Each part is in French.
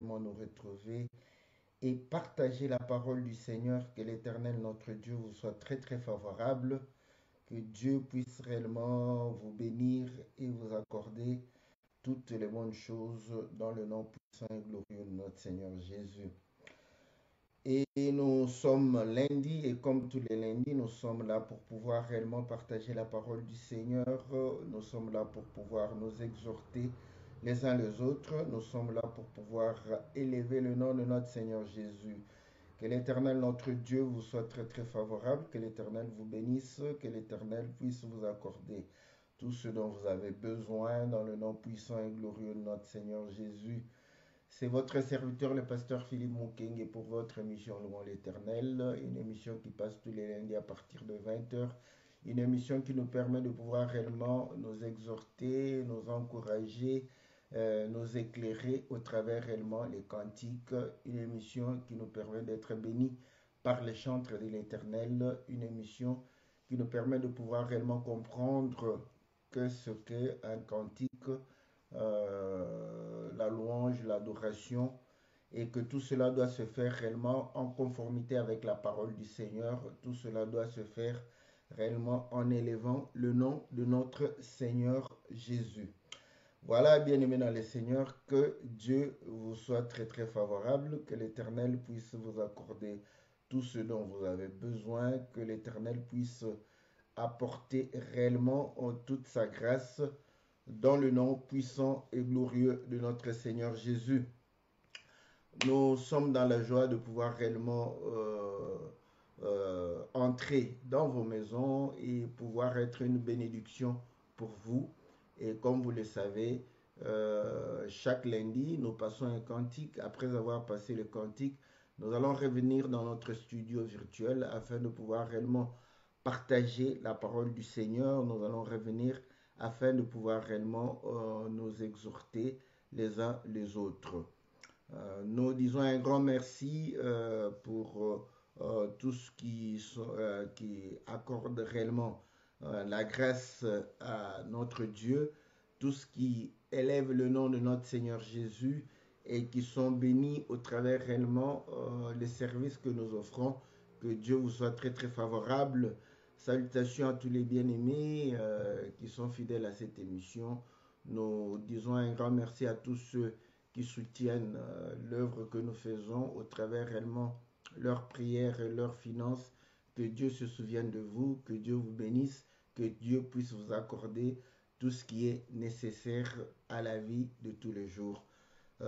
nous retrouver et partager la parole du Seigneur. Que l'Éternel, notre Dieu, vous soit très très favorable. Que Dieu puisse réellement vous bénir et vous accorder toutes les bonnes choses dans le nom puissant et glorieux de notre Seigneur Jésus. Et nous sommes lundi et comme tous les lundis, nous sommes là pour pouvoir réellement partager la parole du Seigneur. Nous sommes là pour pouvoir nous exhorter les uns les autres. Nous sommes là pour pouvoir élever le nom de notre Seigneur Jésus. Que l'Éternel, notre Dieu, vous soit très très favorable. Que l'Éternel vous bénisse. Que l'Éternel puisse vous accorder tout ce dont vous avez besoin dans le nom puissant et glorieux de notre Seigneur Jésus. C'est votre serviteur, le pasteur Philippe Moukeng, et pour votre émission Louons l'Éternel, une émission qui passe tous les lundis à partir de 20 heures, une émission qui nous permet de pouvoir réellement nous exhorter, nous encourager, nous éclairer au travers réellement les cantiques, une émission qui nous permet d'être bénis par les chantres de l'Éternel, une émission qui nous permet de pouvoir réellement comprendre que ce qu'est un cantique, la louange, l'adoration, et que tout cela doit se faire réellement en conformité avec la parole du Seigneur. Tout cela doit se faire réellement en élevant le nom de notre Seigneur Jésus. Voilà, bien-aimés dans le Seigneur, que Dieu vous soit très très favorable, que l'Éternel puisse vous accorder tout ce dont vous avez besoin, que l'Éternel puisse apporter réellement en toute sa grâce dans le nom puissant et glorieux de notre Seigneur Jésus. Nous sommes dans la joie de pouvoir réellement entrer dans vos maisons et pouvoir être une bénédiction pour vous. Et comme vous le savez, chaque lundi, nous passons un cantique. Après avoir passé le cantique, nous allons revenir dans notre studio virtuel afin de pouvoir réellement partager la parole du Seigneur. Nous allons revenir afin de pouvoir réellement nous exhorter les uns les autres. Nous disons un grand merci pour tout ce qui accorde réellement la grâce à notre Dieu, tout ce qui élève le nom de notre Seigneur Jésus et qui sont bénis au travers réellement les services que nous offrons. Que Dieu vous soit très très favorable. Salutations à tous les bien-aimés qui sont fidèles à cette émission. Nous disons un grand merci à tous ceux qui soutiennent l'œuvre que nous faisons au travers réellement leurs prières et leurs finances. Que Dieu se souvienne de vous, que Dieu vous bénisse, que Dieu puisse vous accorder tout ce qui est nécessaire à la vie de tous les jours.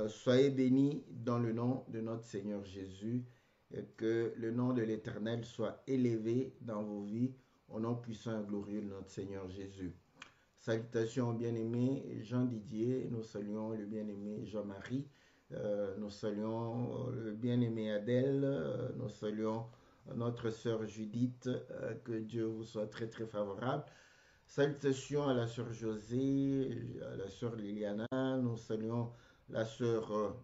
Soyez bénis dans le nom de notre Seigneur Jésus. Et que le nom de l'Éternel soit élevé dans vos vies au nom puissant et glorieux de notre Seigneur Jésus. Salutations au bien-aimé Jean-Didier, nous saluons le bien-aimé Jean-Marie, nous saluons le bien-aimé Adèle, nous saluons notre sœur Judith, que Dieu vous soit très très favorable. Salutations à la sœur Josée, à la sœur Liliana, nous saluons la sœur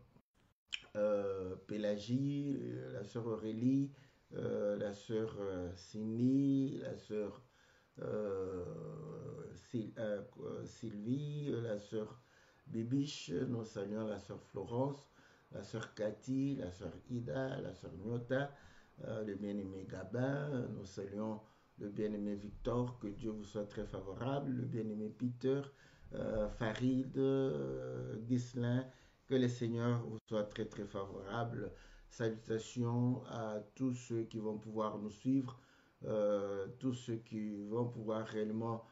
Pélagie, la sœur Aurélie, la sœur Cindy, la sœur Sylvie, la sœur Bibiche, nous saluons la sœur Florence, la sœur Cathy, la sœur Ida, la sœur Nyota, le bien-aimé Gabin, nous saluons le bien-aimé Victor, que Dieu vous soit très favorable, le bien-aimé Peter, Farid, Ghislain, que le Seigneur vous soit très très favorable. Salutations à tous ceux qui vont pouvoir nous suivre, tous ceux qui vont pouvoir réellement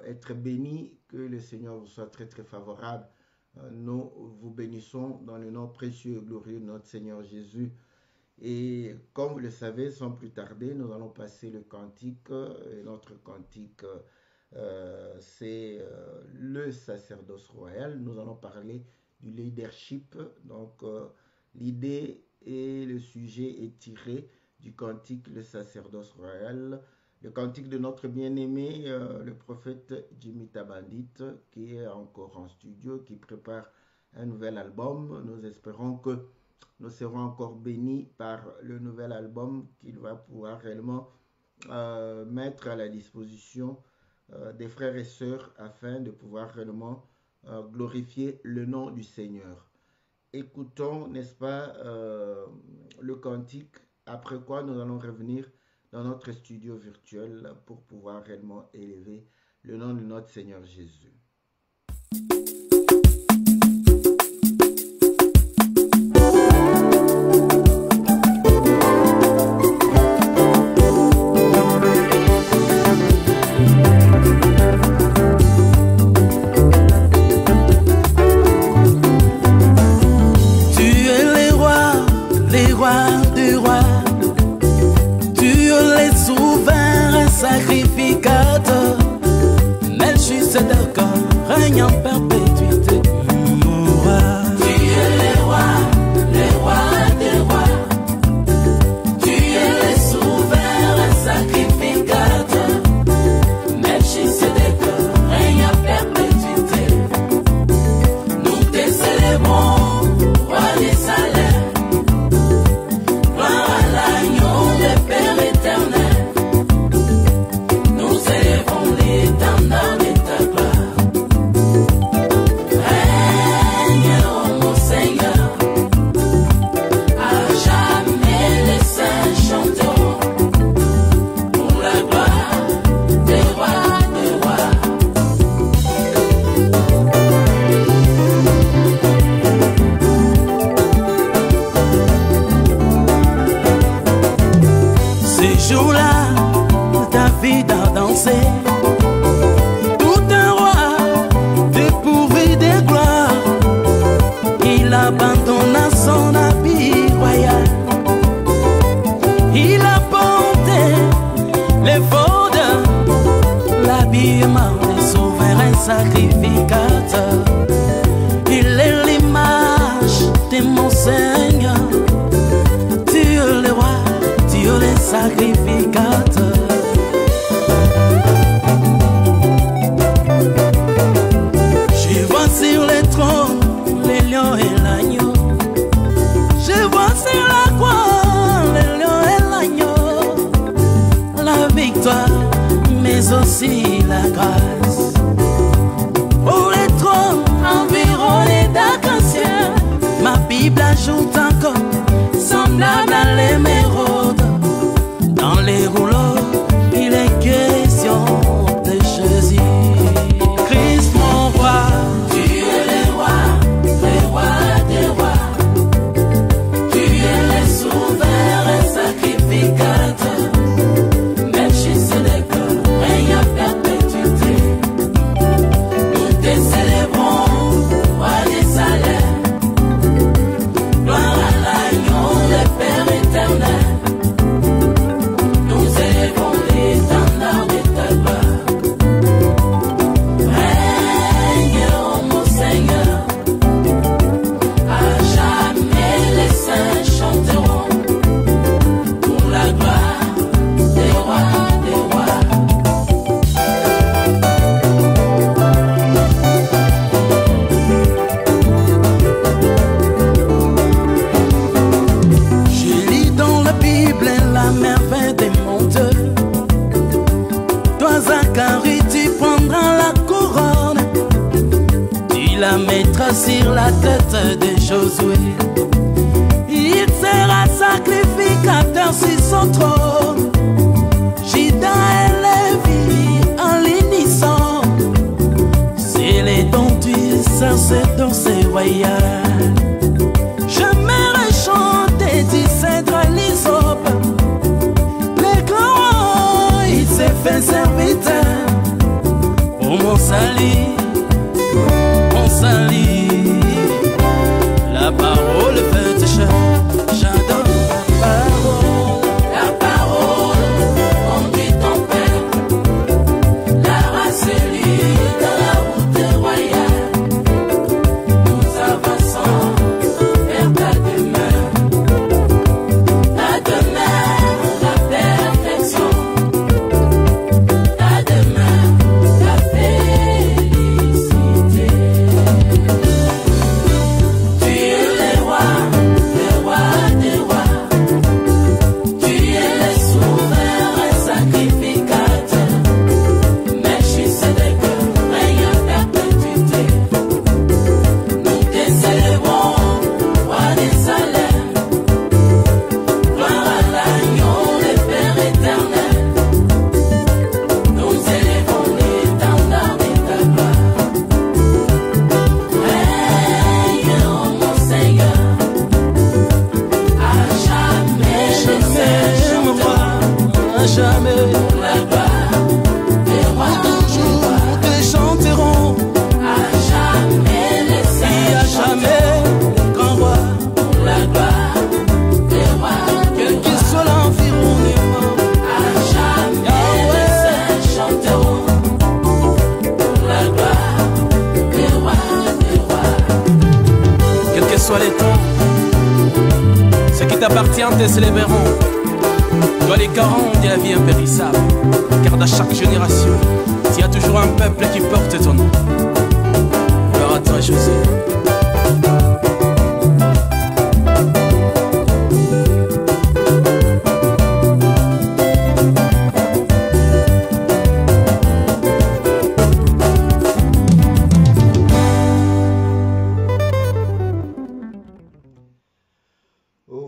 être bénis, que le Seigneur vous soit très très favorable. Nous vous bénissons dans le nom précieux et glorieux de notre Seigneur Jésus. Et comme vous le savez, sans plus tarder, nous allons passer le cantique. Et notre cantique, c'est le sacerdoce royal. Nous allons parler du leadership. Donc, l'idée et le sujet est tiré du cantique le sacerdoce royal. Le cantique de notre bien-aimé, le prophète Jimmy Tabandit, qui est encore en studio, qui prépare un nouvel album. Nous espérons que nous serons encore bénis par le nouvel album qu'il va pouvoir réellement mettre à la disposition des frères et sœurs afin de pouvoir réellement glorifier le nom du Seigneur. écoutons, n'est-ce pas, le cantique, après quoi nous allons revenir dans notre studio virtuel pour pouvoir réellement élever le nom de notre Seigneur Jésus. Sacrificateur, Melchisedec, règne en perpétuité. Mon roi, tu es le roi des rois. Tu es le souverain sacrificateur, Melchisedec, règne en perpétuité. Nous te célébrons, roi des salaires, gloire à l'agneau le Père éternel. Ce jour-là, David a dansé. Tout un roi dépourvu de gloire. Il abandonna son habit royal. Il a porté l'éphod, l'habillement des souverains sacrificateurs. Il est l'image de mon Seigneur. Dieu le roi, Dieu le sacrificateur. Je vois sur le trône les lions et l'agneau. Je vois sur la croix les lions et l'agneau. La victoire, mais aussi la grâce. Pour les trônes environnés d'acacias, ma Bible ajoute encore semblable à l'émeraude. Dans les rouleaux, il est question de Jésus. Christ mon roi, tu es le roi des rois. Tu es le souverain sacrificateur. Melchisedec, règne à perpétuité. Nous te célébrons, roi des salaires. Gloire à l'agneau, le Père éternel. Nous élevons l'étendard de ta gloire. Règne, ô mon Seigneur. À jamais les saints chanteront pour la gloire des rois des rois. Je lis dans la Bible la merveille des mondes. Toi, Zacharie, tu prendras la couronne. Tu la mettras sur la tête de Josué. Il sera sacrificateur sur son trône. Juda et Lévi en l'unisson. C'est les dons du sacerdoce royal. Je me chanter du cèdre à l'hysope. Les grands, il s'est fait serviteur. Pour mon salut, la parole fait cher. J'adore la parole. La parole conduit ton père. La race élue dans la route royale. Nous avançons. qui t'appartient te célébrer. Toi les garants de la vie impérissable, car dans chaque génération, il y a toujours un peuple qui porte ton nom. Gloire à toi Jésus.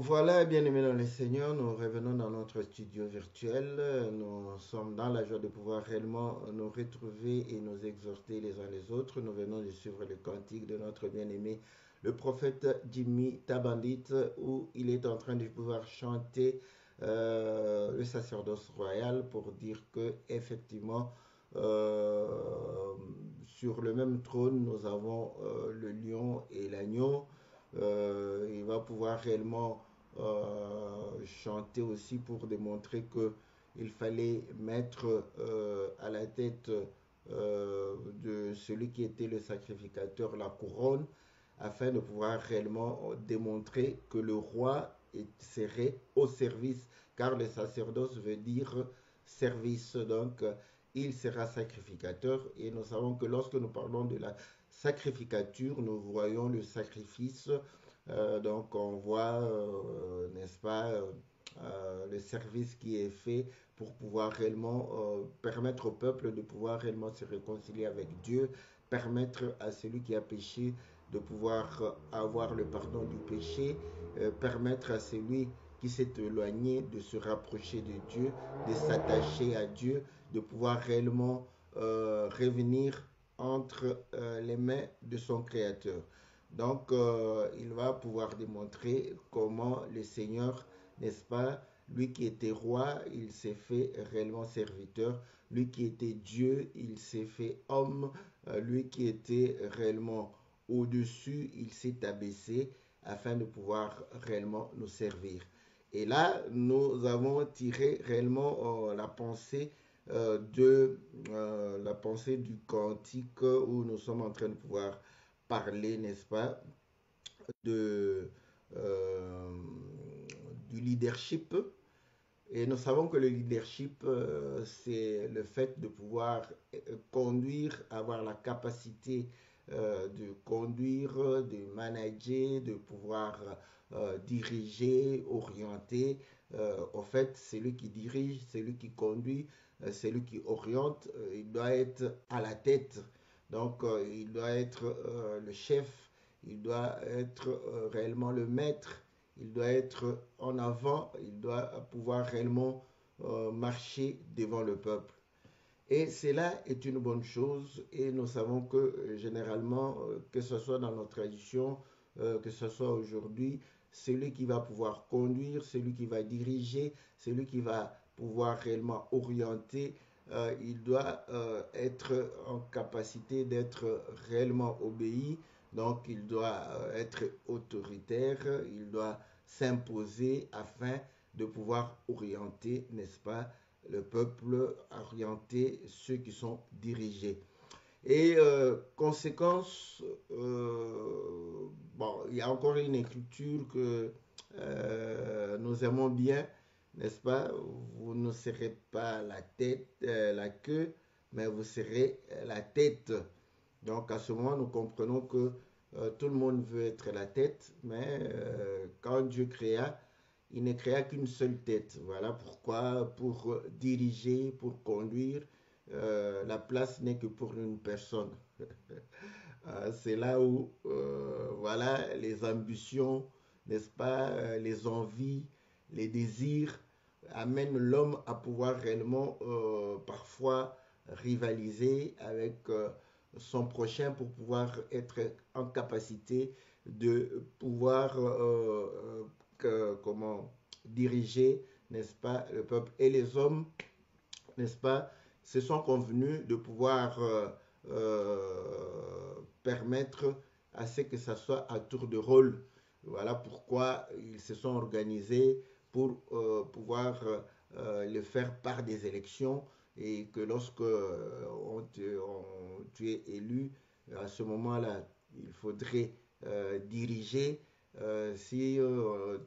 Voilà, bien-aimés dans le Seigneur, nous revenons dans notre studio virtuel. Nous sommes dans la joie de pouvoir réellement nous retrouver et nous exhorter les uns les autres. Nous venons de suivre le cantique de notre bien-aimé, le prophète Jimmy Tabandit, où il est en train de pouvoir chanter le sacerdoce royal pour dire que effectivement, sur le même trône, nous avons le lion et l'agneau. Il va pouvoir réellement chanter aussi pour démontrer que il fallait mettre à la tête de celui qui était le sacrificateur la couronne, afin de pouvoir réellement démontrer que le roi serait au service, car le sacerdoce veut dire service. Donc il sera sacrificateur, et nous savons que lorsque nous parlons de la sacrificature, nous voyons le sacrifice. Donc on voit, n'est-ce pas, le service qui est fait pour pouvoir réellement permettre au peuple de pouvoir réellement se réconcilier avec Dieu, permettre à celui qui a péché de pouvoir avoir le pardon du péché, permettre à celui qui s'est éloigné de se rapprocher de Dieu, de s'attacher à Dieu, de pouvoir réellement revenir entre les mains de son Créateur. Donc, il va pouvoir démontrer comment le Seigneur, n'est-ce pas, lui qui était roi, il s'est fait réellement serviteur. Lui qui était Dieu, il s'est fait homme. Lui qui était réellement au-dessus, il s'est abaissé afin de pouvoir réellement nous servir. Et là, nous avons tiré réellement la pensée la pensée du cantique où nous sommes en train de pouvoir parler, n'est-ce pas, de, euh, du leadership. Et nous savons que le leadership, c'est le fait de pouvoir conduire, avoir la capacité de conduire, de manager, de pouvoir diriger, orienter. En fait, c'est lui qui dirige, c'est lui qui conduit, c'est lui qui oriente. Il doit être à la tête. Donc, il doit être le chef, il doit être réellement le maître. Il doit être en avant, il doit pouvoir réellement marcher devant le peuple. Et cela est une bonne chose, et nous savons que généralement, que ce soit dans nos traditions, que ce soit aujourd'hui, celui qui va pouvoir conduire, celui qui va diriger, celui qui va pouvoir réellement orienter, il doit être en capacité d'être réellement obéi. Donc il doit être autoritaire, il doit s'imposer afin de pouvoir orienter, n'est-ce pas, le peuple, orienter ceux qui sont dirigés. Et conséquence, bon, il y a encore une écriture que nous aimons bien, n'est-ce pas? Vous ne serez pas la tête, la queue, mais vous serez la tête. Donc à ce moment, nous comprenons que tout le monde veut être la tête, mais quand Dieu créa, il ne créa qu'une seule tête. Voilà pourquoi, pour diriger, pour conduire, la place n'est que pour une personne. C'est là où, voilà, les ambitions, n'est-ce pas, les envies, les désirs amènent l'homme à pouvoir réellement, parfois, rivaliser avec son prochain pour pouvoir être en capacité de pouvoir comment diriger, n'est-ce pas, le peuple. Et les hommes, n'est-ce pas, se sont convenus de pouvoir permettre à ce que ça soit à tour de rôle. Voilà pourquoi ils se sont organisés pour pouvoir le faire par des élections, et que lorsque tu es élu, à ce moment-là, il faudrait diriger Si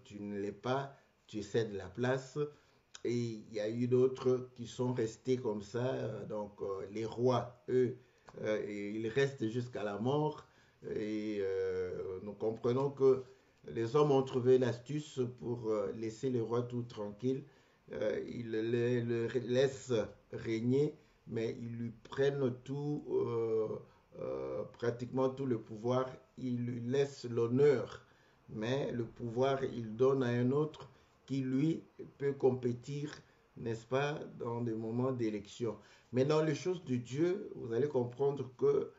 tu ne l'es pas, tu cèdes la place. Et il y a eu d'autres qui sont restés comme ça. Les rois, eux, ils restent jusqu'à la mort. Et nous comprenons que les hommes ont trouvé l'astuce pour laisser le roi tout tranquille. Ils le laissent régner, mais ils lui prennent tout, pratiquement tout le pouvoir. Ils lui laissent l'honneur, mais le pouvoir, il donne à un autre qui, lui, peut compétir, n'est-ce pas, dans des moments d'élection. Mais dans les choses de Dieu, vous allez comprendre que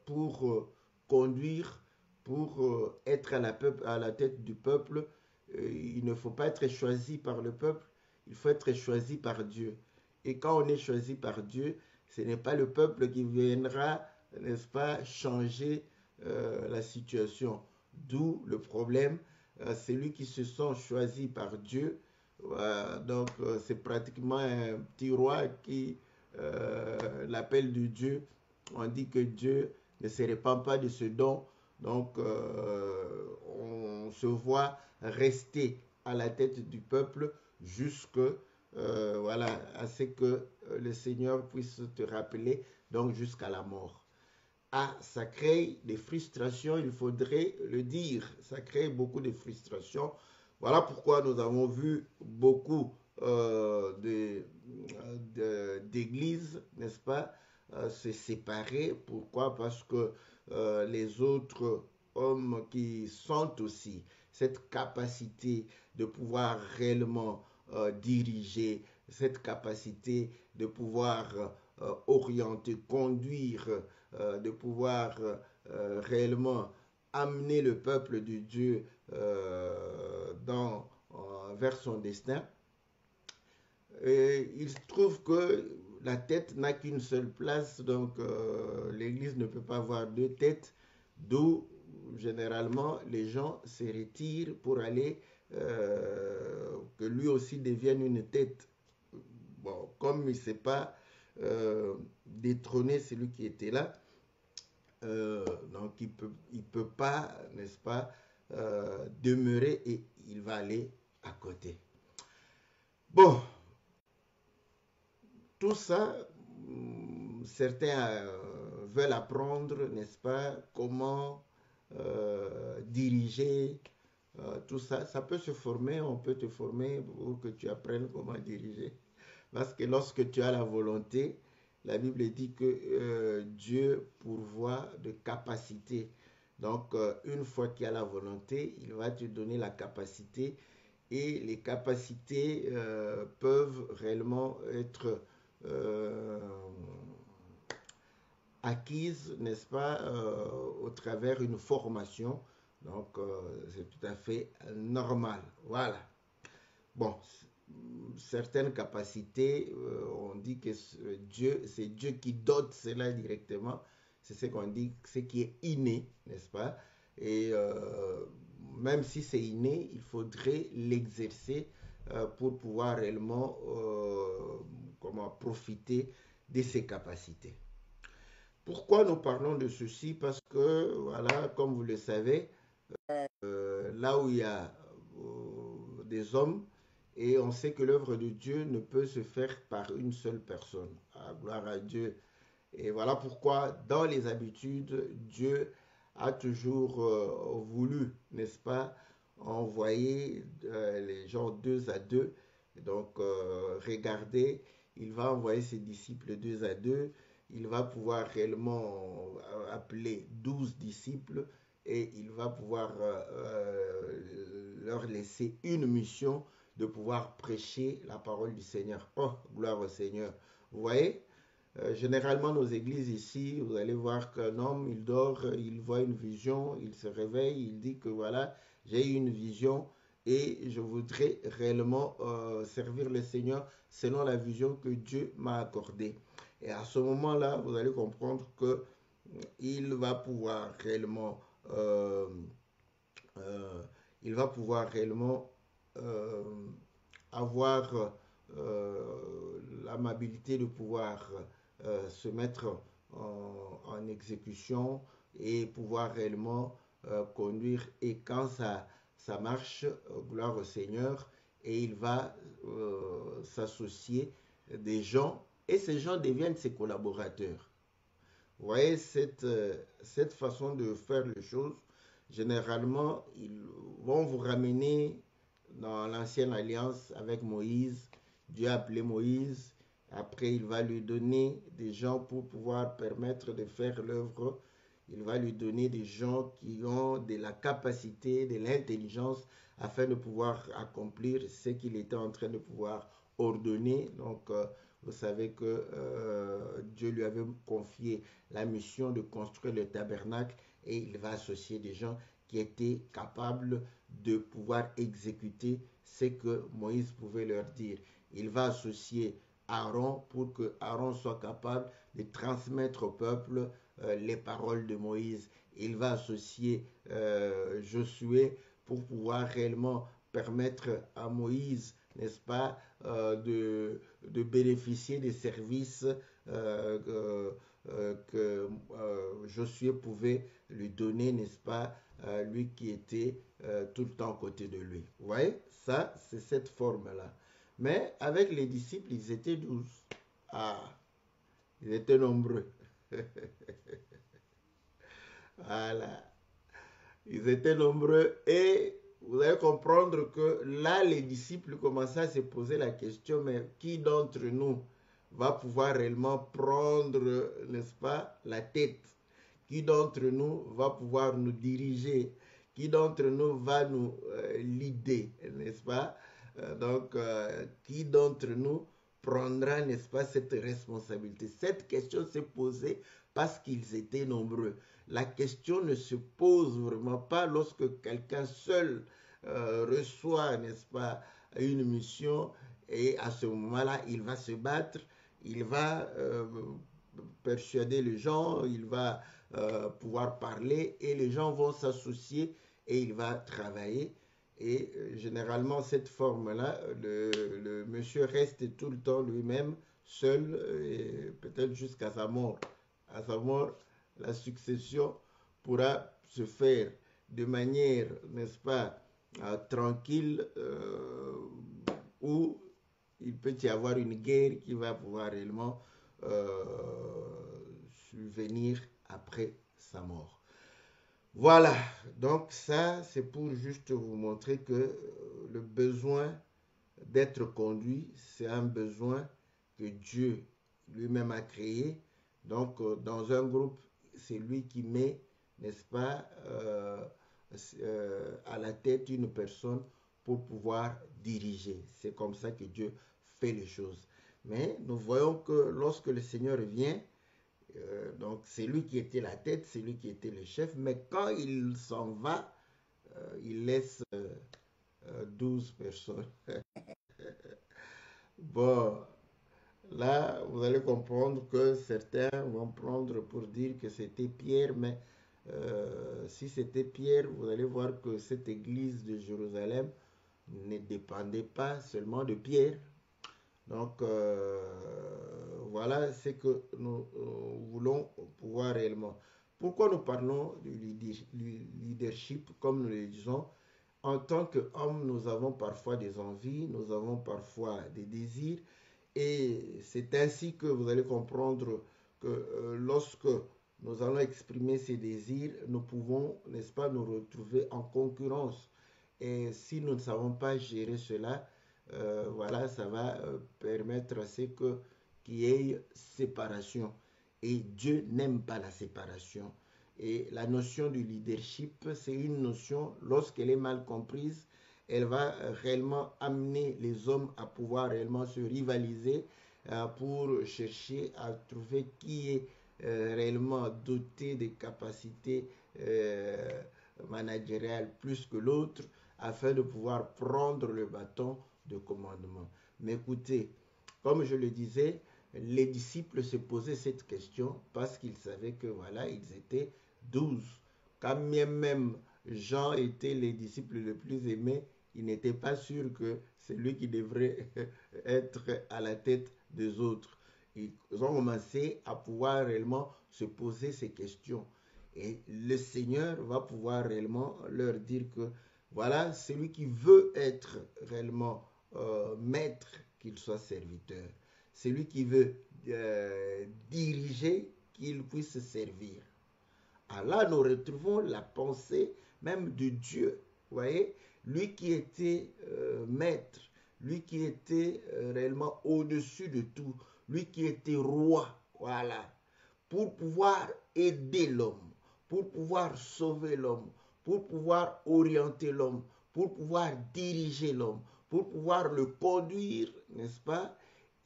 pour conduire, pour être à la tête du peuple, il ne faut pas être choisi par le peuple, il faut être choisi par Dieu. Et quand on est choisi par Dieu, ce n'est pas le peuple qui viendra, n'est-ce pas, changer la situation. D'où le problème, celui qui se sent choisi par Dieu. C'est pratiquement un petit roi qui l'appel de Dieu. On dit que Dieu ne se répand pas de ce don. Donc, on se voit rester à la tête du peuple jusque à ce que le Seigneur puisse te rappeler, donc jusqu'à la mort. Ah, ça crée des frustrations, il faudrait le dire. Ça crée beaucoup de frustrations. Voilà pourquoi nous avons vu beaucoup d'églises, n'est-ce pas, se séparer. Pourquoi? Parce que les autres hommes qui sentent aussi cette capacité de pouvoir réellement diriger, cette capacité de pouvoir orienter, conduire, de pouvoir réellement amener le peuple de Dieu vers son destin. Et il se trouve que la tête n'a qu'une seule place, donc l'Église ne peut pas avoir deux têtes, d'où généralement les gens se retirent pour aller que lui aussi devienne une tête. Bon, comme il ne sait pas détrôner celui qui était là, donc il peut pas, n'est-ce pas, demeurer et il va aller à côté. Bon, tout ça, certains veulent apprendre, n'est-ce pas, comment diriger, tout ça. Ça peut se former, on peut te former pour que tu apprennes comment diriger. Parce que lorsque tu as la volonté, la Bible dit que Dieu pourvoit de capacité. Donc, une fois qu'il y a la volonté, il va te donner la capacité. Et les capacités peuvent réellement être acquises, n'est-ce pas, au travers d'une formation. Donc, c'est tout à fait normal. Voilà. Bon, certaines capacités, on dit que c'est Dieu qui dote cela directement. C'est ce qu'on dit, ce qui est inné, n'est-ce pas? Et même si c'est inné, il faudrait l'exercer pour pouvoir réellement profiter de ses capacités. Pourquoi nous parlons de ceci? Parce que, voilà, comme vous le savez, là où il y a des hommes, et on sait que l'œuvre de Dieu ne peut se faire par une seule personne. Ah, gloire à Dieu. Et voilà pourquoi, dans les habitudes, Dieu a toujours voulu, n'est-ce pas, envoyer les gens 2 à 2. Donc, regardez, il va envoyer ses disciples 2 à 2. Il va pouvoir réellement appeler 12 disciples et il va pouvoir leur laisser une mission de pouvoir prêcher la parole du Seigneur. Oh, gloire au Seigneur. Vous voyez, généralement, nos églises ici, vous allez voir qu'un homme, il dort, il voit une vision, il se réveille, il dit que voilà, j'ai eu une vision et je voudrais réellement servir le Seigneur selon la vision que Dieu m'a accordée. Et à ce moment-là, vous allez comprendre qu'il va pouvoir réellement avoir l'amabilité de pouvoir se mettre en exécution et pouvoir réellement conduire. Et quand ça marche, gloire au Seigneur, et il va s'associer des gens, et ces gens deviennent ses collaborateurs. Vous voyez, cette façon de faire les choses, généralement, ils vont vous ramener dans l'ancienne alliance avec Moïse. Dieu a appelé Moïse. Après, il va lui donner des gens pour pouvoir permettre de faire l'œuvre. Il va lui donner des gens qui ont de la capacité, de l'intelligence afin de pouvoir accomplir ce qu'il était en train de pouvoir ordonner. Donc, vous savez que Dieu lui avait confié la mission de construire le tabernacle et il va associer des gens qui étaient capables de pouvoir exécuter ce que Moïse pouvait leur dire. Il va associer Aaron pour que Aaron soit capable de transmettre au peuple les paroles de Moïse. Il va associer Josué pour pouvoir réellement permettre à Moïse, n'est-ce pas, de bénéficier des services que Josué pouvait lui donner, n'est-ce pas, lui qui était tout le temps à côté de lui. Vous voyez, ça, c'est cette forme-là. Mais avec les disciples, ils étaient 12. Ah, ils étaient nombreux. Voilà. Ils étaient nombreux et vous allez comprendre que là, les disciples commençaient à se poser la question, mais qui d'entre nous va pouvoir réellement prendre, n'est-ce pas, la tête? Qui d'entre nous va pouvoir nous diriger? Qui d'entre nous va nous leader, n'est-ce pas? Donc, qui d'entre nous prendra, n'est-ce pas, cette responsabilité? Cette question s'est posée parce qu'ils étaient nombreux. La question ne se pose vraiment pas lorsque quelqu'un seul reçoit, n'est-ce pas, une mission et à ce moment-là, il va se battre, il va persuader les gens, il va pouvoir parler et les gens vont s'associer et il va travailler. Et généralement, cette forme-là, le monsieur reste tout le temps lui-même, seul, peut-être jusqu'à sa mort. À sa mort, la succession pourra se faire de manière, n'est-ce pas, tranquille, où il peut y avoir une guerre qui va pouvoir réellement survenir après sa mort. Voilà, donc ça, c'est pour juste vous montrer que le besoin d'être conduit, c'est un besoin que Dieu lui-même a créé. Donc, dans un groupe, c'est lui qui met, n'est-ce pas, à la tête une personne pour pouvoir diriger. C'est comme ça que Dieu fait les choses. Mais nous voyons que lorsque le Seigneur vient, donc c'est lui qui était la tête, c'est lui qui était le chef, mais quand il s'en va, il laisse 12 personnes. Bon, là, vous allez comprendre que certains vont prendre pour dire que c'était Pierre, mais si c'était Pierre, vous allez voir que cette église de Jérusalem ne dépendait pas seulement de Pierre. Donc, voilà ce que nous voulons pouvoir réellement. Pourquoi nous parlons du leadership, comme nous le disons? En tant qu'hommes, nous avons parfois des envies, nous avons parfois des désirs, et c'est ainsi que vous allez comprendre que lorsque nous allons exprimer ces désirs, nous pouvons, n'est-ce pas, nous retrouver en concurrence. Et si nous ne savons pas gérer cela, voilà, ça va permettre à ce qu'il y ait séparation. Et Dieu n'aime pas la séparation. Et la notion du leadership, c'est une notion, lorsqu'elle est mal comprise, elle va réellement amener les hommes à pouvoir réellement se rivaliser pour chercher à trouver qui est réellement doté des capacités managériales plus que l'autre, afin de pouvoir prendre le bâton de commandement. Mais écoutez, comme je le disais, les disciples se posaient cette question parce qu'ils savaient que voilà, ils étaient 12. Quand même Jean était les disciples les plus aimés, il n'était pas sûr que c'est lui qui devrait être à la tête des autres. Ils ont commencé à pouvoir réellement se poser ces questions. Et le Seigneur va pouvoir réellement leur dire que voilà, celui qui veut être réellement maître, qu'il soit serviteur. Celui qui veut diriger, qu'il puisse servir. Alors là, nous retrouvons la pensée même de Dieu. Vous voyez, lui qui était maître, lui qui était réellement au-dessus de tout, lui qui était roi, voilà, pour pouvoir aider l'homme, pour pouvoir sauver l'homme, pour pouvoir orienter l'homme, pour pouvoir diriger l'homme, pour pouvoir le conduire, n'est-ce pas?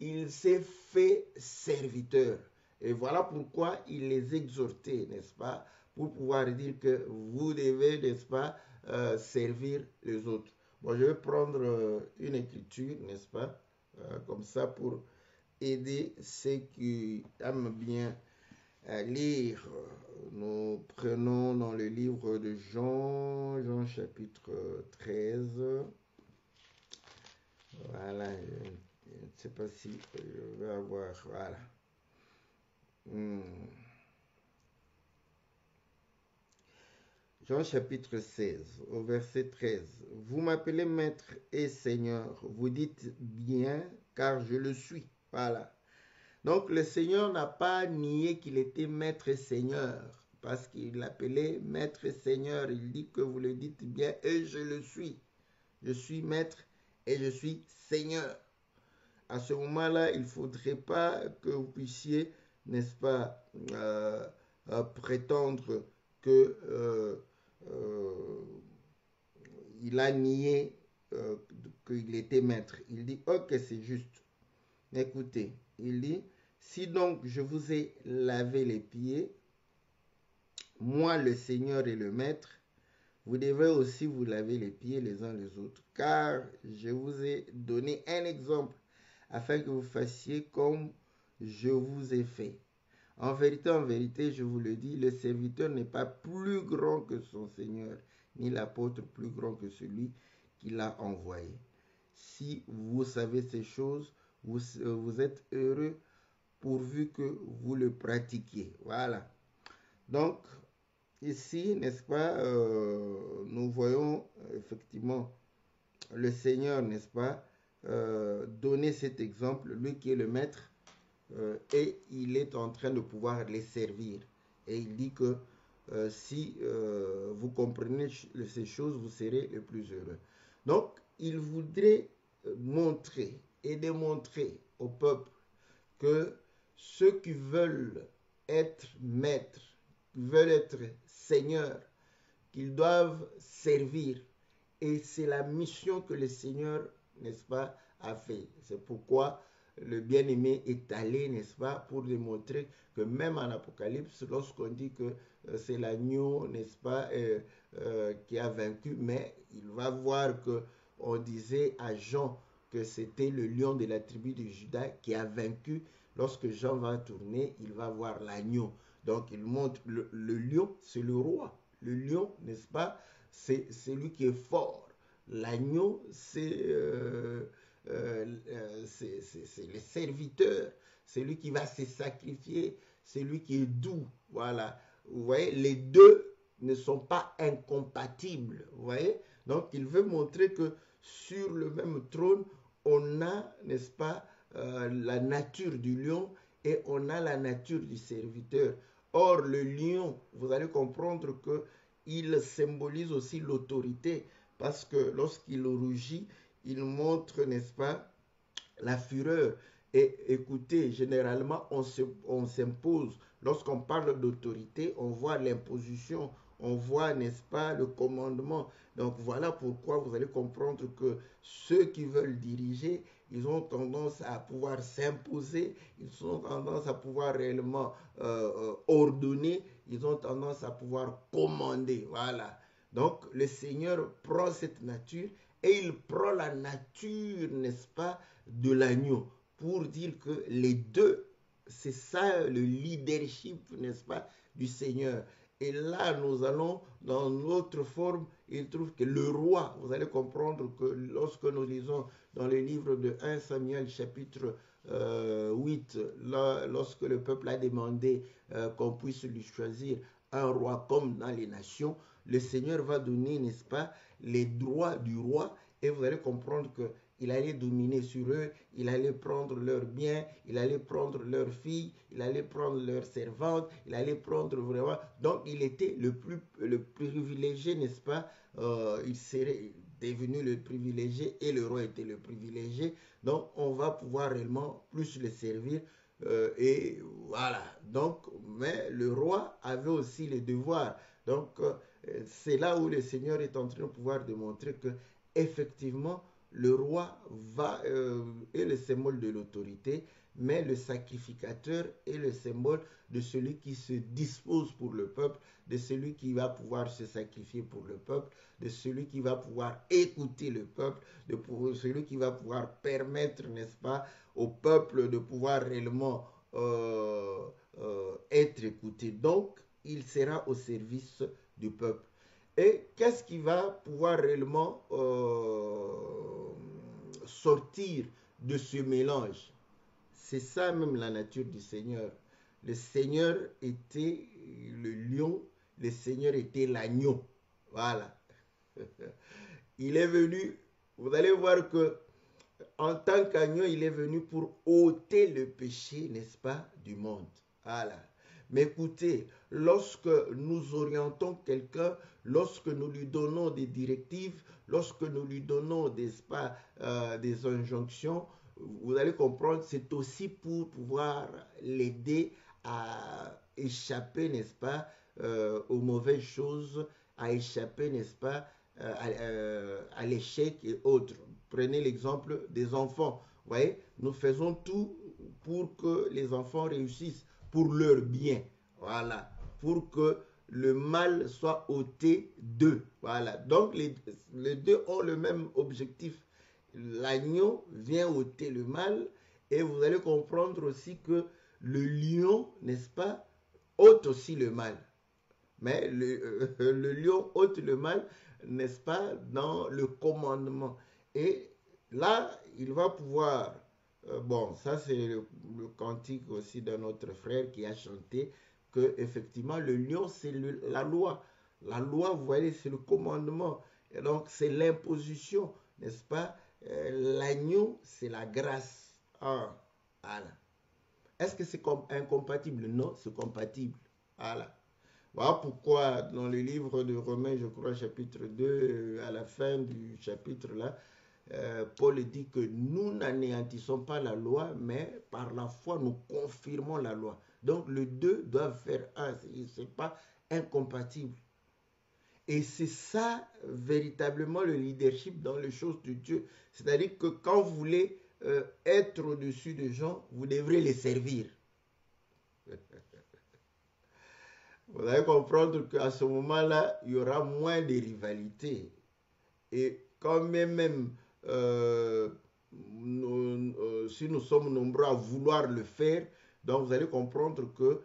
Il s'est fait serviteur. Et voilà pourquoi il les exhortait, n'est-ce pas? Pour pouvoir dire que vous devez, n'est-ce pas, servir les autres. Bon, je vais prendre une écriture, n'est-ce pas, comme ça pour aider ceux qui aiment bien lire. Nous prenons dans le livre de Jean, Jean chapitre 13. Voilà, je ne sais pas si je vais avoir, voilà. Jean chapitre 16, au verset 13. Vous m'appelez maître et seigneur, vous dites bien, car je le suis. Voilà. Donc le Seigneur n'a pas nié qu'il était maître et seigneur, parce qu'il l'appelait maître et seigneur. Il dit que vous le dites bien et je le suis. Je suis maître et je suis seigneur. À ce moment-là, il ne faudrait pas que vous puissiez, n'est-ce pas, prétendre que il a nié qu'il était maître. Il dit, ok, c'est juste. Écoutez, il dit, si donc je vous ai lavé les pieds, moi le Seigneur et le Maître, vous devez aussi vous laver les pieds les uns les autres, car je vous ai donné un exemple afin que vous fassiez comme je vous ai fait. En vérité, je vous le dis, le serviteur n'est pas plus grand que son Seigneur, ni l'apôtre plus grand que celui qui l'a envoyé. Si vous savez ces choses, vous êtes heureux pourvu que vous le pratiquiez. Voilà. Donc, ici, n'est-ce pas, nous voyons effectivement le Seigneur, n'est-ce pas, donner cet exemple, lui qui est le maître, et il est en train de pouvoir les servir. Et il dit que si vous comprenez ces choses, vous serez le plus heureux. Donc, il voudrait montrer et démontrer au peuple que ceux qui veulent être maîtres, qui veulent être seigneurs, qu'ils doivent servir. Et c'est la mission que le Seigneur, n'est-ce pas, a fait. C'est pourquoi le bien-aimé est allé, n'est-ce pas, pour démontrer que même en Apocalypse, lorsqu'on dit que c'est l'agneau, n'est-ce pas, qui a vaincu, mais il va voir que on disait à Jean que c'était le lion de la tribu de Juda qui a vaincu. Lorsque Jean va tourner, il va voir l'agneau. Donc il montre le lion, c'est le roi. Le lion, n'est-ce pas, c'est celui qui est fort. L'agneau, c'est le serviteur, c'est lui qui va se sacrifier, c'est lui qui est doux. Voilà. Vous voyez, les deux ne sont pas incompatibles. Vous voyez, donc il veut montrer que sur le même trône, on a, n'est-ce pas, la nature du lion et on a la nature du serviteur. Or, le lion, vous allez comprendre que il symbolise aussi l'autorité, parce que lorsqu'il rougit, il montre, n'est-ce pas, la fureur. Et écoutez, généralement, on s'impose. Lorsqu'on parle d'autorité, on voit l'imposition, on voit, n'est-ce pas, le commandement. Donc voilà pourquoi vous allez comprendre que ceux qui veulent diriger, ils ont tendance à pouvoir s'imposer, ils ont tendance à pouvoir réellement ordonner, ils ont tendance à pouvoir commander. Voilà. Donc le Seigneur prend cette nature et il prend la nature, n'est-ce pas, de l'agneau pour dire que les deux, c'est ça le leadership, n'est-ce pas, du Seigneur. Et là, nous allons dans notre forme, il trouve que le roi, vous allez comprendre que lorsque nous lisons dans le livre de 1 Samuel chapitre 8, là, lorsque le peuple a demandé qu'on puisse lui choisir un roi comme dans les nations, le Seigneur va donner, n'est-ce pas, les droits du roi, et vous allez comprendre que il allait dominer sur eux, il allait prendre leurs biens, il allait prendre leurs filles, il allait prendre leurs servantes, il allait prendre vraiment... Donc, il était le privilégié, n'est-ce pas? Il serait devenu le privilégié et le roi était le privilégié. Donc, on va pouvoir réellement plus le servir. Et voilà. Donc, mais le roi avait aussi les devoirs. Donc, c'est là où le Seigneur est en train de pouvoir démontrer que, effectivement, le roi est le symbole de l'autorité, mais le sacrificateur est le symbole de celui qui se dispose pour le peuple, de celui qui va pouvoir se sacrifier pour le peuple, de celui qui va pouvoir écouter le peuple, de celui qui va pouvoir permettre, n'est-ce pas, au peuple de pouvoir réellement être écouté. Donc, il sera au service du peuple. Et qu'est-ce qui va pouvoir réellement sortir de ce mélange? C'est ça même la nature du Seigneur. Le Seigneur était le lion, le Seigneur était l'agneau. Voilà. Il est venu, vous allez voir que en tant qu'agneau, il est venu pour ôter le péché, n'est-ce pas, du monde. Voilà. Mais écoutez, lorsque nous orientons quelqu'un, lorsque nous lui donnons des directives, lorsque nous lui donnons des injonctions, vous allez comprendre, c'est aussi pour pouvoir l'aider à échapper, n'est-ce pas, aux mauvaises choses, à échapper, n'est-ce pas, à l'échec et autres. Prenez l'exemple des enfants. Vous voyez, nous faisons tout pour que les enfants réussissent, pour leur bien. Voilà. Pour que le mal soit ôté d'eux. Voilà. Donc, les deux ont le même objectif. L'agneau vient ôter le mal et vous allez comprendre aussi que le lion, n'est-ce pas, ôte aussi le mal. Mais le lion ôte le mal, n'est-ce pas, dans le commandement. Et là, il va pouvoir... bon, ça c'est le cantique aussi d'un autre frère qui a chanté que effectivement le lion c'est la loi. La loi, vous voyez, c'est le commandement. Et donc c'est l'imposition, n'est-ce pas? L'agneau, c'est la grâce. Ah, voilà. Est-ce que c'est incompatible? Non, c'est compatible. Voilà. Voilà pourquoi dans le livre de Romains, je crois, chapitre 2, à la fin du chapitre là, Paul dit que nous n'anéantissons pas la loi, mais par la foi, nous confirmons la loi. Donc, les deux doivent faire un. Ce n'est pas incompatible. Et c'est ça, véritablement, le leadership dans les choses de Dieu. C'est-à-dire que quand vous voulez être au-dessus des gens, vous devrez les servir. Vous allez comprendre qu'à ce moment-là, il y aura moins de rivalité. Et quand même, si nous sommes nombreux à vouloir le faire, donc vous allez comprendre que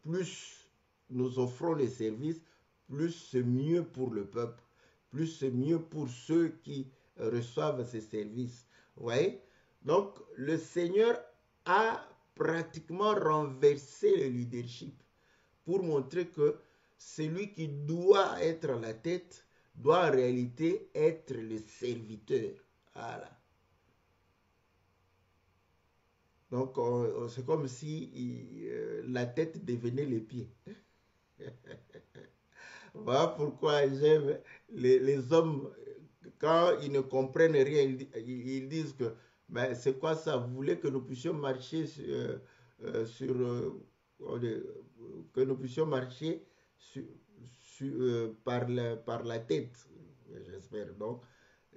plus nous offrons les services, plus c'est mieux pour le peuple, plus c'est mieux pour ceux qui reçoivent ces services. Vous voyez? Donc, le Seigneur a pratiquement renversé le leadership pour montrer que celui qui doit être à la tête doit en réalité être le serviteur. Voilà. Donc, c'est comme si la tête devenait les pieds. Voilà pourquoi j'aime les hommes, quand ils ne comprennent rien, ils disent que ben, c'est quoi ça? Vous voulez que nous puissions marcher que nous puissions marcher par la tête, j'espère. Donc,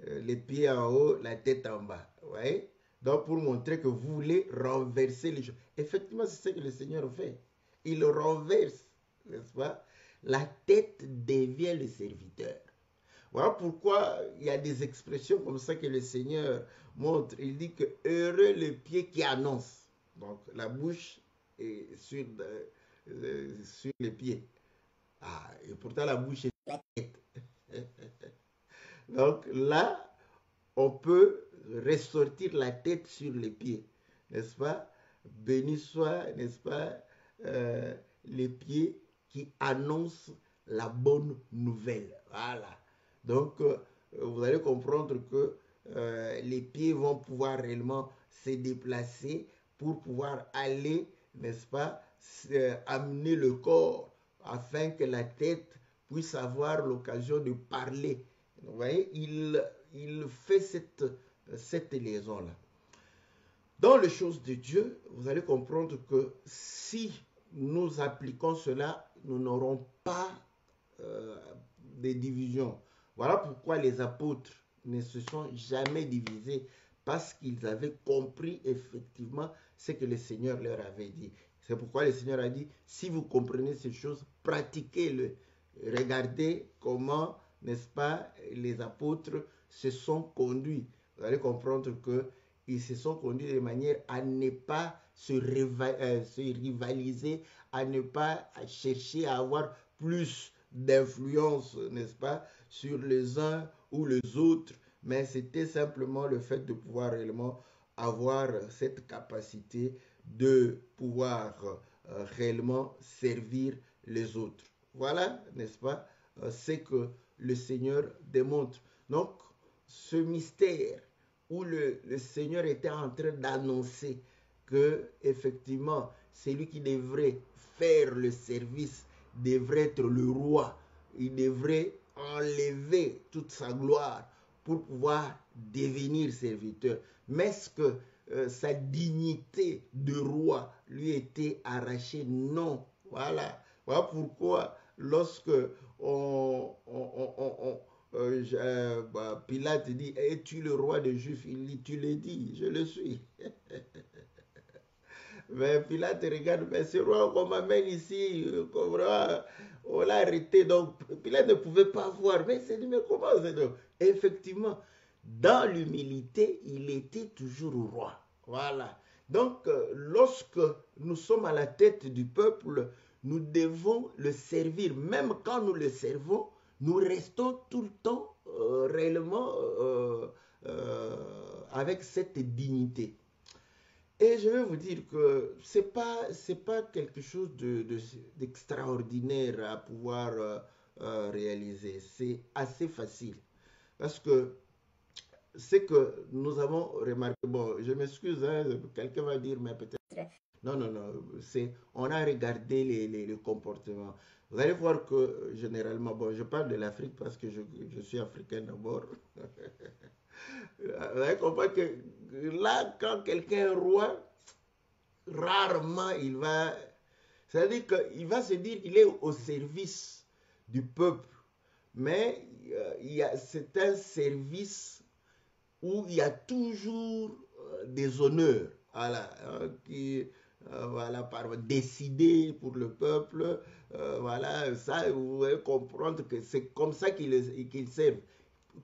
les pieds en haut, la tête en bas. Ouais? Donc, pour montrer que vous voulez renverser les choses. Effectivement, c'est ce que le Seigneur fait. Il renverse, n'est-ce pas? La tête devient le serviteur. Voilà pourquoi il y a des expressions comme ça que le Seigneur montre. Il dit que heureux le pied qui annonce. Donc, la bouche est sur les pieds. Ah, et pourtant, la bouche est sur la tête. Donc, là, on peut ressortir la tête sur les pieds. N'est-ce pas? Béni soit, n'est-ce pas, les pieds qui annonce la bonne nouvelle. Voilà. Donc, vous allez comprendre que les pieds vont pouvoir réellement se déplacer pour pouvoir aller, n'est-ce pas, amener le corps afin que la tête puisse avoir l'occasion de parler. Vous voyez, il fait cette liaison-là. Dans les choses de Dieu, vous allez comprendre que si nous appliquons cela, nous n'aurons pas de divisions. Voilà pourquoi les apôtres ne se sont jamais divisés, parce qu'ils avaient compris effectivement ce que le Seigneur leur avait dit. C'est pourquoi le Seigneur a dit, si vous comprenez ces choses, pratiquez-le. Regardez comment, n'est-ce pas, les apôtres se sont conduits. Vous allez comprendre qu'ils se sont conduits de manière à ne pas se rivaliser, à ne pas chercher à avoir plus d'influence, n'est-ce pas, sur les uns ou les autres, mais c'était simplement le fait de pouvoir réellement avoir cette capacité de pouvoir réellement servir les autres. Voilà, n'est-ce pas, c'est que le Seigneur démontre. Donc, ce mystère où le Seigneur était en train d'annoncer que, effectivement, celui qui devrait faire le service devrait être le roi. Il devrait enlever toute sa gloire pour pouvoir devenir serviteur. Mais est-ce que sa dignité de roi lui était arrachée? Non. Voilà. Voilà pourquoi lorsque Pilate dit, es-tu le roi des Juifs? Il dit, tu le dis, je le suis. Mais Pilate regarde, mais ce roi qu'on m'amène ici, on l'a arrêté. Donc Pilate ne pouvait pas voir. Mais c'est dit, mais comment c'est donc? Effectivement, dans l'humilité, il était toujours roi. Voilà. Donc, lorsque nous sommes à la tête du peuple, nous devons le servir. Même quand nous le servons, nous restons tout le temps réellement avec cette dignité. Et je vais vous dire que c'est pas quelque chose d'extraordinaire à pouvoir réaliser. C'est assez facile. Parce que c'est que nous avons remarqué, bon, je m'excuse, hein, quelqu'un va dire, mais peut-être... Non, on a regardé les comportements. Vous allez voir que généralement, bon, je parle de l'Afrique parce que je suis africain d'abord. Vous allez comprendre que là, quand quelqu'un est roi, rarement il va... C'est-à-dire qu'il va se dire qu'il est au service du peuple. Mais c'est un service où il y a toujours des honneurs, voilà, qui par décider pour le peuple, voilà, ça, vous allez comprendre que c'est comme ça qu'ils servent,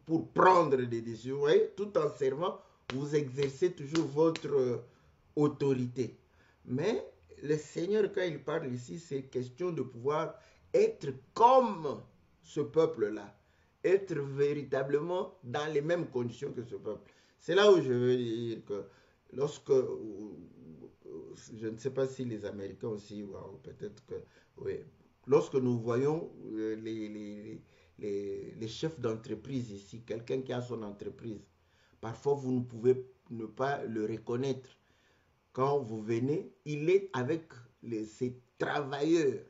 pour prendre des décisions, vous voyez, tout en servant, vous exercez toujours votre autorité. Mais le Seigneur, quand il parle ici, c'est question de pouvoir être comme ce peuple-là, être véritablement dans les mêmes conditions que ce peuple. C'est là où je veux dire que lorsque, je ne sais pas si les Américains aussi, ou peut-être que, oui, lorsque nous voyons les chefs d'entreprise ici, quelqu'un qui a son entreprise, parfois vous ne pouvez ne pas le reconnaître. Quand vous venez, il est avec ses travailleurs.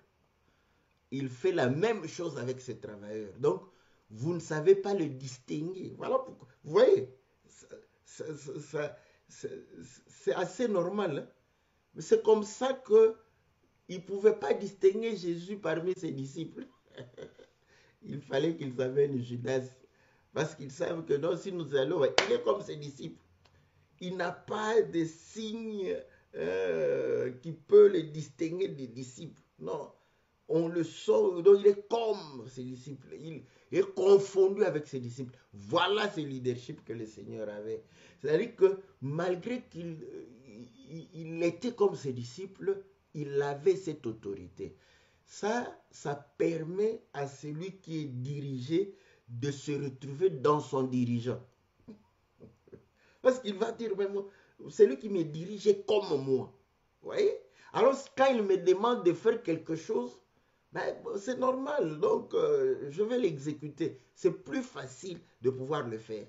Il fait la même chose avec ses travailleurs. Donc, vous ne savez pas le distinguer. Voilà pourquoi. Vous voyez, c'est assez normal. Hein? Mais c'est comme ça qu'ils ne pouvaient pas distinguer Jésus parmi ses disciples. Il fallait qu'ils amènent Judas. Parce qu'ils savent que non, si nous allons, il est comme ses disciples. Il n'a pas de signe qui peut le distinguer des disciples. Non. On le sent, donc il est comme ses disciples, il est confondu avec ses disciples. Voilà ce leadership que le Seigneur avait. C'est-à-dire que malgré qu'il était comme ses disciples, il avait cette autorité. Ça permet à celui qui est dirigé de se retrouver dans son dirigeant. Parce qu'il va dire, celui qui me dirige est comme moi. Vous voyez? Alors quand il me demande de faire quelque chose, Ben, c'est normal, donc je vais l'exécuter. C'est plus facile de pouvoir le faire.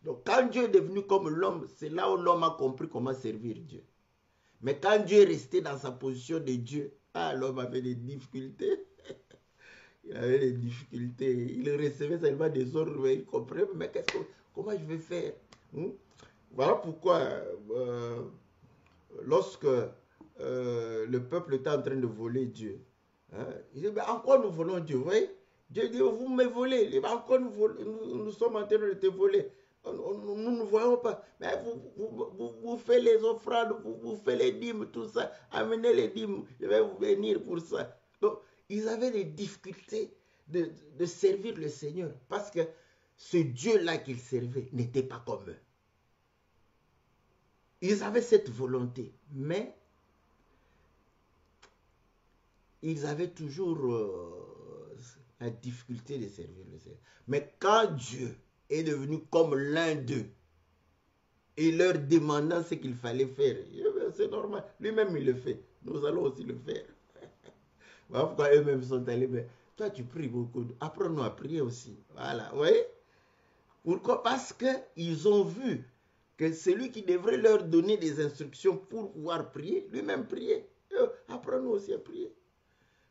Donc quand Dieu est devenu comme l'homme, c'est là où l'homme a compris comment servir Dieu. Mais quand Dieu est resté dans sa position de Dieu, ah, l'homme avait des difficultés. Il avait des difficultés. Il recevait seulement des ordres, mais il comprenait, mais comment je vais faire? Voilà pourquoi, lorsque le peuple était en train de voler Dieu, hein, il dit, en quoi nous volons Dieu? Vous voyez? Dieu dit, vous me volez. En quoi nous sommes en train de te voler? Nous ne voyons pas. Mais vous faites les offrandes, vous faites les dîmes, tout ça. Amenez les dîmes, je vais vous bénir pour ça. Donc, ils avaient des difficultés de servir le Seigneur parce que ce Dieu-là qu'ils servaient n'était pas comme eux. Ils avaient cette volonté, mais ils avaient toujours la difficulté de servir le Seigneur. Mais quand Dieu est devenu comme l'un d'eux et leur demandant ce qu'il fallait faire, c'est normal, lui-même il le fait, nous allons aussi le faire. Voilà pourquoi eux-mêmes sont allés, mais toi tu pries beaucoup, apprends-nous à prier aussi. Voilà, vous voyez? Pourquoi? Parce qu'ils ont vu que celui qui devrait leur donner des instructions pour pouvoir prier, lui-même prier. Apprends-nous aussi à prier.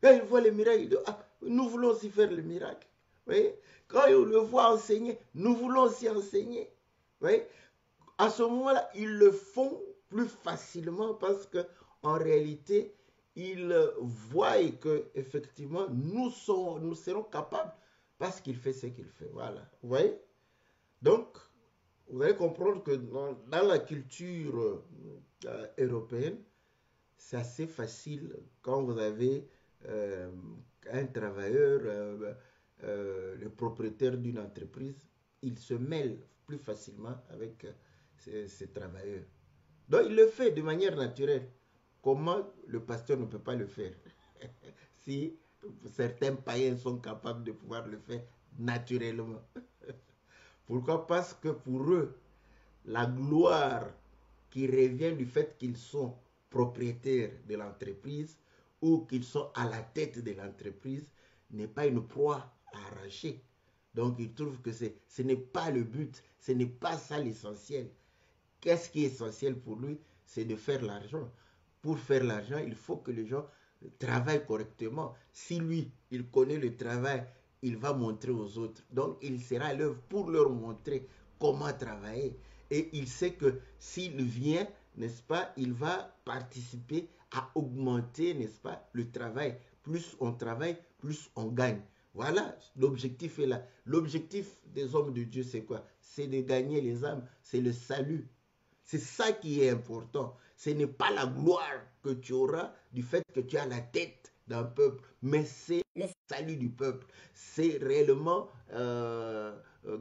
Quand ils voient les miracles, ils disent, ah, nous voulons aussi faire le miracle. Vous voyez? Quand ils le voient enseigner, nous voulons aussi enseigner. Vous voyez? À ce moment-là, ils le font plus facilement parce qu'en réalité, ils voient que effectivement nous serons capables parce qu'il fait ce qu'il fait. Voilà. Vous voyez? Donc, vous allez comprendre que dans la culture européenne, c'est assez facile quand vous avez un travailleur, le propriétaire d'une entreprise, il se mêle plus facilement avec ses travailleurs. Donc, il le fait de manière naturelle. Comment le pasteur ne peut pas le faire? Si certains païens sont capables de pouvoir le faire naturellement. Pourquoi? Parce que pour eux, la gloire qui revient du fait qu'ils sont propriétaires de l'entreprise ou qu'ils sont à la tête de l'entreprise n'est pas une proie à arracher. Donc ils trouvent que ce n'est pas le but, ce n'est pas ça l'essentiel. Qu'est-ce qui est essentiel pour lui? C'est de faire l'argent. Pour faire l'argent, il faut que les gens travaillent correctement. Si lui, il connaît le travail, il va montrer aux autres. Donc, il sera à l'œuvre pour leur montrer comment travailler. Et il sait que s'il vient, n'est-ce pas, il va participer à augmenter, n'est-ce pas, le travail. Plus on travaille, plus on gagne. Voilà, l'objectif est là. L'objectif des hommes de Dieu, c'est quoi? C'est de gagner les âmes, c'est le salut. C'est ça qui est important. Ce n'est pas la gloire que tu auras du fait que tu as la tête d'un peuple, mais c'est le salut du peuple. C'est réellement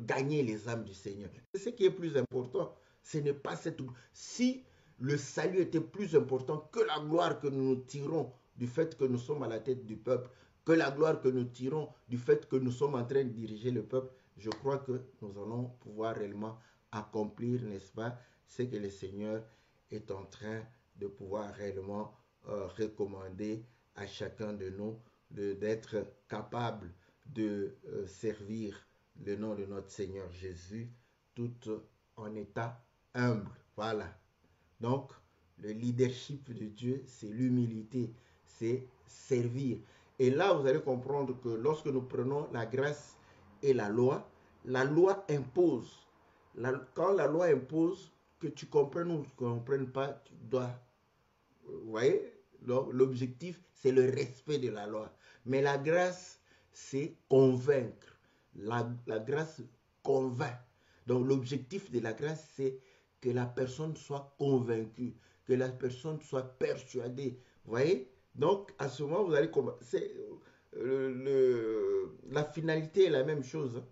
gagner les âmes du Seigneur. C'est ce qui est plus important. Ce n'est pas cette... Si le salut était plus important que la gloire que nous tirons du fait que nous sommes à la tête du peuple, que la gloire que nous tirons du fait que nous sommes en train de diriger le peuple, je crois que nous allons pouvoir réellement accomplir, n'est-ce pas, ce que le Seigneur est en train de pouvoir réellement recommander à chacun de nous d'être capable de servir le nom de notre Seigneur Jésus tout en état humble. Voilà. Donc, le leadership de Dieu, c'est l'humilité, c'est servir. Et là, vous allez comprendre que lorsque nous prenons la grâce et la loi impose. Quand la loi impose, que tu comprennes ou que tu ne comprennes pas, tu dois. Vous voyez? L'objectif, c'est le respect de la loi. Mais la grâce, c'est convaincre. La grâce convainc. Donc l'objectif de la grâce, c'est que la personne soit convaincue, que la personne soit persuadée. Vous voyez? Donc à ce moment, vous allez commencer. La finalité est la même chose. Hein?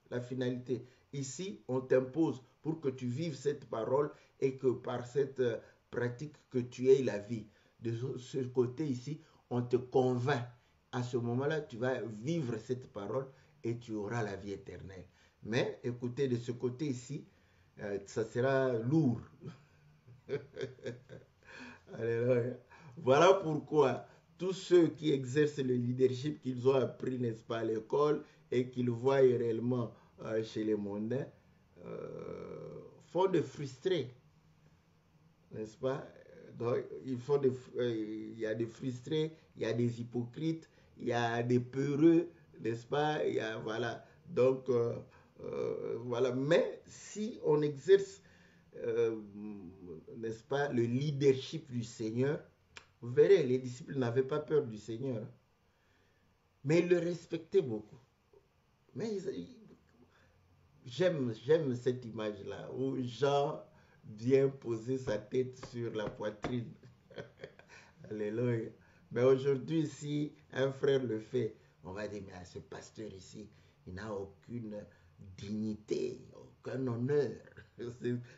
La finalité. Ici, on t'impose pour que tu vives cette parole et que par cette pratique que tu aies la vie. De ce côté ici, on te convainc. À ce moment-là, tu vas vivre cette parole et tu auras la vie éternelle. Mais écoutez, de ce côté ici, ça sera lourd. Alléluia. Voilà pourquoi tous ceux qui exercent le leadership qu'ils ont appris, n'est-ce pas, à l'école et qu'ils voient réellement chez les mondains, font de frustrés, n'est-ce pas? Donc, il y a des frustrés, il y a des hypocrites, il y a des peureux, n'est-ce pas? Il y a, voilà. Donc, voilà. Mais si on exerce, n'est-ce pas, le leadership du Seigneur, vous verrez, les disciples n'avaient pas peur du Seigneur, mais ils le respectaient beaucoup. Mais j'aime cette image-là, où Jean vient poser sa tête sur la poitrine. Alléluia. Mais aujourd'hui, si un frère le fait, on va dire, mais ce pasteur ici, il n'a aucune dignité, aucun honneur.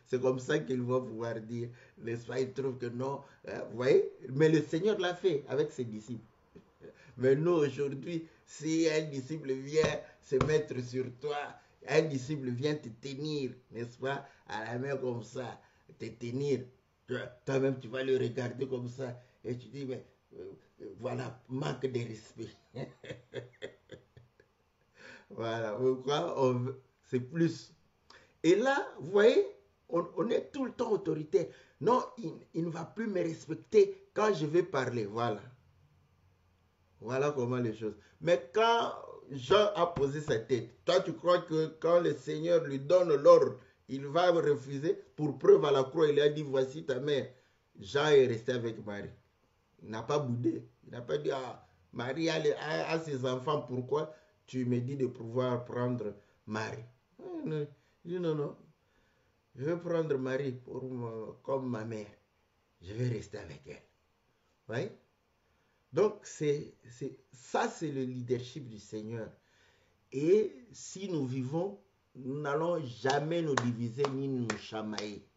C'est comme ça qu'il va pouvoir dire, n'est-ce pas? Il trouve que non. Vous voyez? Mais le Seigneur l'a fait avec ses disciples. Mais nous, aujourd'hui, si un disciple vient se mettre sur toi, un disciple vient te tenir, n'est-ce pas, à la main comme ça, te tenir, toi-même tu vas le regarder comme ça, et tu dis, mais voilà, manque de respect. Voilà, pourquoi c'est plus. Et là, vous voyez, on est tout le temps autoritaire. Non, il ne va plus me respecter quand je vais parler, voilà. Voilà comment les choses. Mais quand Jean a posé sa tête, toi tu crois que quand le Seigneur lui donne l'ordre, il va refuser? Pour preuve à la croix, il a dit, voici ta mère. Jean est resté avec Marie. Il n'a pas boudé. Il n'a pas dit, ah, Marie a ses enfants, pourquoi tu me dis de pouvoir prendre Marie? Il dit, non, non, je vais prendre Marie comme ma mère. Je vais rester avec elle. Vous voyez? Donc, c'est le leadership du Seigneur. Et si nous vivons, nous n'allons jamais nous diviser ni nous chamailler.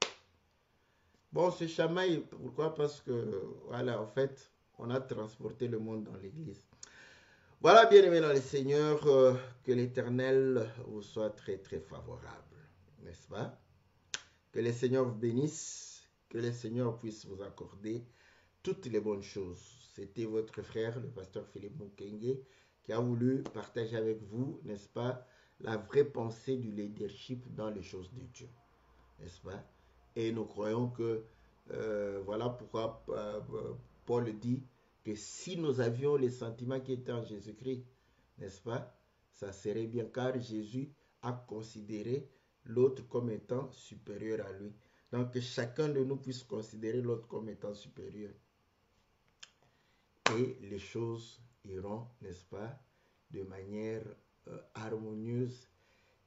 Bon, ce chamaille, pourquoi? Parce que, voilà, en fait, on a transporté le monde dans l'Église. Voilà, bien-aimés dans le Seigneur, que l'Éternel vous soit très, très favorable, n'est-ce pas? Que le Seigneur vous bénisse, que le Seigneur puisse vous accorder toutes les bonnes choses. C'était votre frère, le pasteur Philippe Mukenge, qui a voulu partager avec vous, n'est-ce pas, la vraie pensée du leadership dans les choses de Dieu, n'est-ce pas? Et nous croyons que, voilà pourquoi Paul dit que si nous avions les sentiments qui étaient en Jésus-Christ, n'est-ce pas, ça serait bien, car Jésus a considéré l'autre comme étant supérieur à lui. Donc que chacun de nous puisse considérer l'autre comme étant supérieur. Et les choses iront, n'est-ce pas, de manière harmonieuse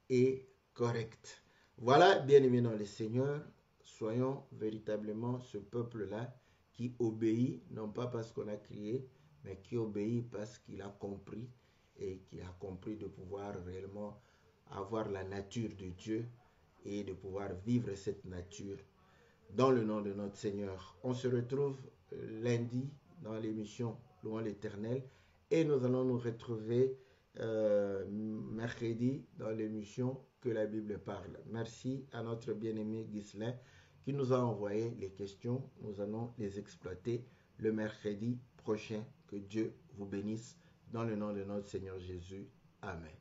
et correcte. Voilà, bien-aimés dans le Seigneur, soyons véritablement ce peuple-là qui obéit, non pas parce qu'on a crié, mais qui obéit parce qu'il a compris, et qu'il a compris de pouvoir réellement avoir la nature de Dieu et de pouvoir vivre cette nature dans le nom de notre Seigneur. On se retrouve lundi dans l'émission Louons l'Éternel et nous allons nous retrouver mercredi dans l'émission Que la Bible parle. Merci à notre bien-aimé Ghislain qui nous a envoyé les questions. Nous allons les exploiter le mercredi prochain. Que Dieu vous bénisse dans le nom de notre Seigneur Jésus. Amen.